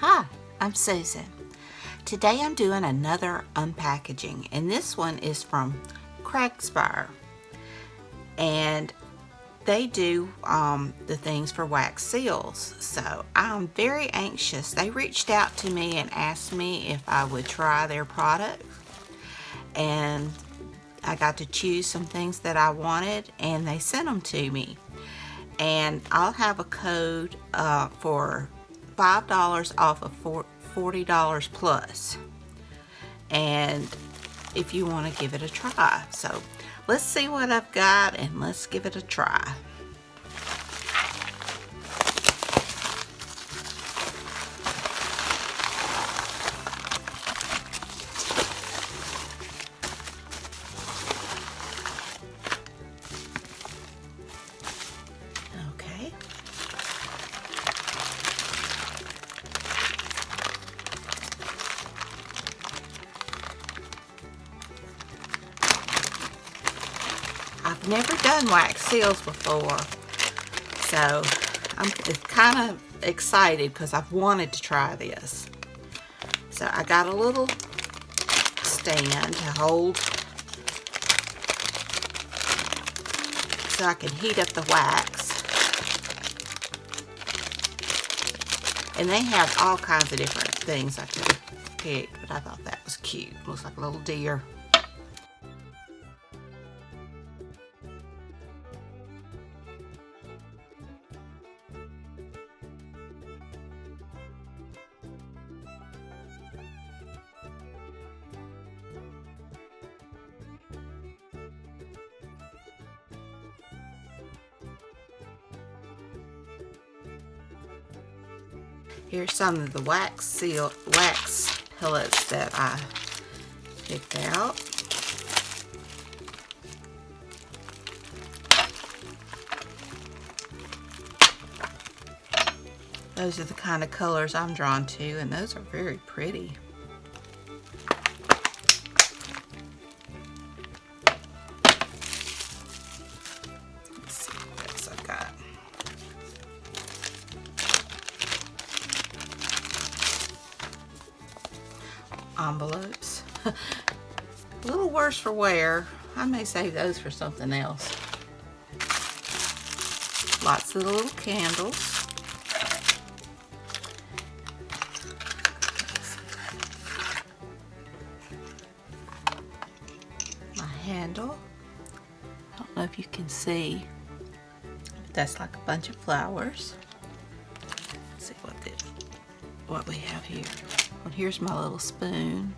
Hi, I'm Susan. Today I'm doing another unpackaging, and this one is from Craspire, and they do the things for wax seals. So I'm very anxious. They reached out to me and asked me if I would try their product, and I got to choose some things that I wanted, and they sent them to me. And I'll have a code for $5 off of $40 plus, and if you want to give it a try. So let's see what I've got and let's give it a try. I've never done wax seals before, so I'm kind of excited because I've wanted to try this. So I got a little stand to hold so I can heat up the wax. And they have all kinds of different things I could pick, but I thought that was cute. Looks like a little deer. Here's some of the wax pellets that I picked out. Those are the kind of colors I'm drawn to, and those are very pretty. Let's see what else I've got. Envelopes. A little worse for wear. I may save those for something else. Lots of little candles. My handle. I don't know if you can see, but that's like a bunch of flowers. Let's see what we have here. Well, here's my little spoon.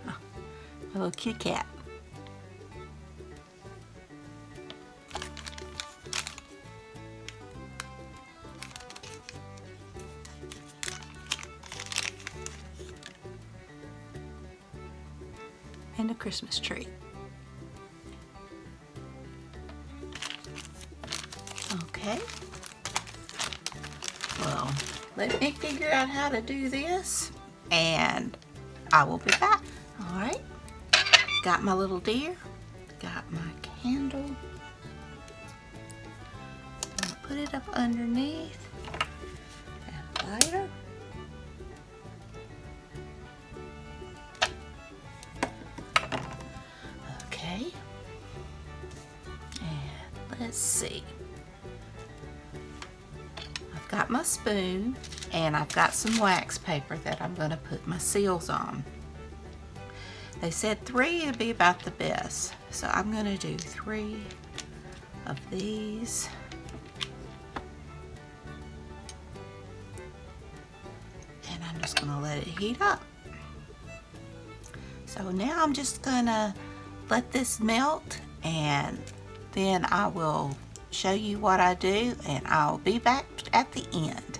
Oh, a little kitty cat. And a Christmas tree. Okay. Well, let me figure out how to do this, and I will be back. All right. Got my little deer. Got my candle. I'm gonna put it up underneath. And lighter. Let's see. I've got my spoon, and I've got some wax paper that I'm going to put my seals on. They said 3 would be about the best, so I'm going to do 3 of these. And I'm just going to let it heat up. So now I'm just going to let this melt, and then I will show you what I do, and I'll be back at the end.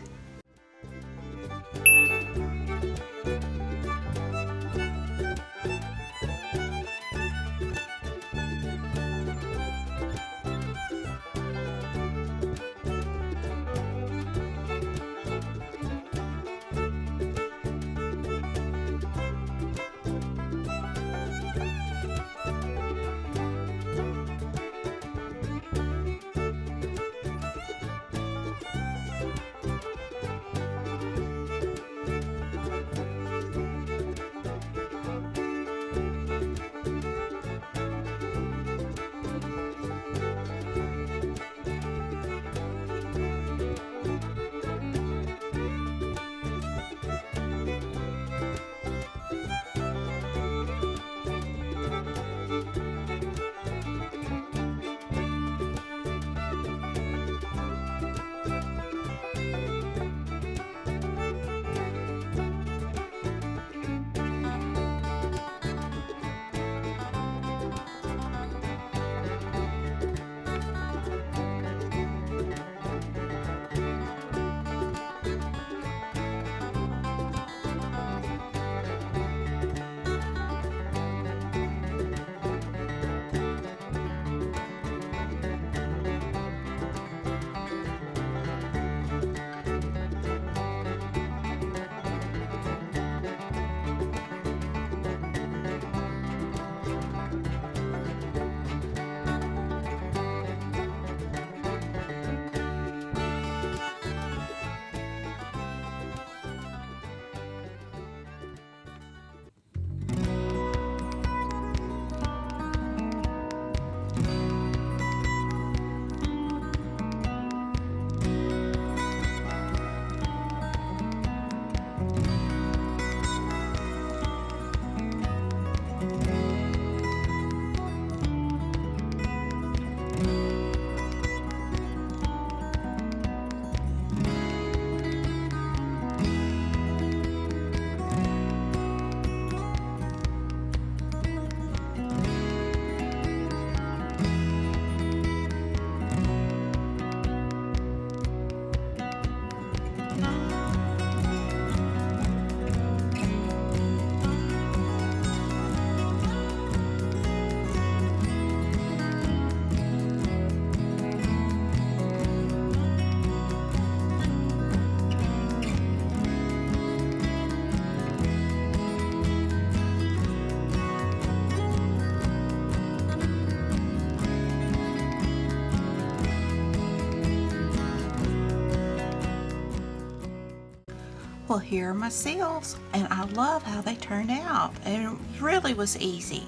Well, here are my seals, and I love how they turned out. And it really was easy.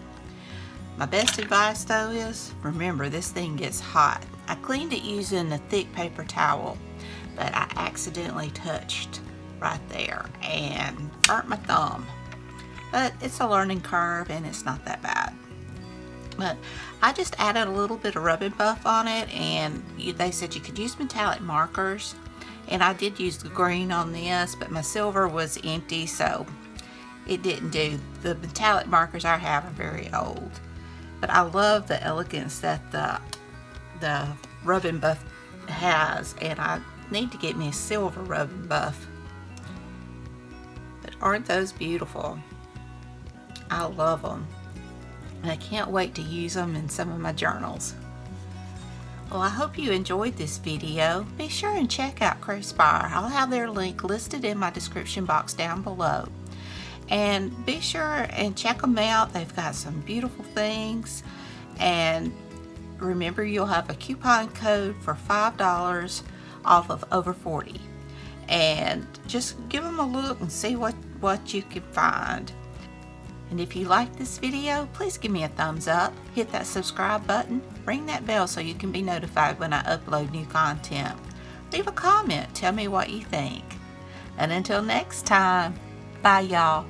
My best advice though is, remember, this thing gets hot. I cleaned it using a thick paper towel, but I accidentally touched right there and burnt my thumb. But it's a learning curve and it's not that bad. But I just added a little bit of rub and buff on it, and they said you could use metallic markers, and I did use the green on this, but my silver was empty, so it didn't do. The metallic markers I have are very old, but I love the elegance that the rub and buff has, and I need to get me a silver rub and buff. But aren't those beautiful? I love them, and I can't wait to use them in some of my journals. Well, I hope you enjoyed this video. Be sure and check out Craspire. I'll have their link listed in my description box down below. And be sure and check them out. They've got some beautiful things. And remember, you'll have a coupon code for $5 off of over 40. And just give them a look and see what you can find. And if you like this video, please give me a thumbs up, hit that subscribe button, ring that bell so you can be notified when I upload new content. Leave a comment, tell me what you think. And until next time, bye y'all.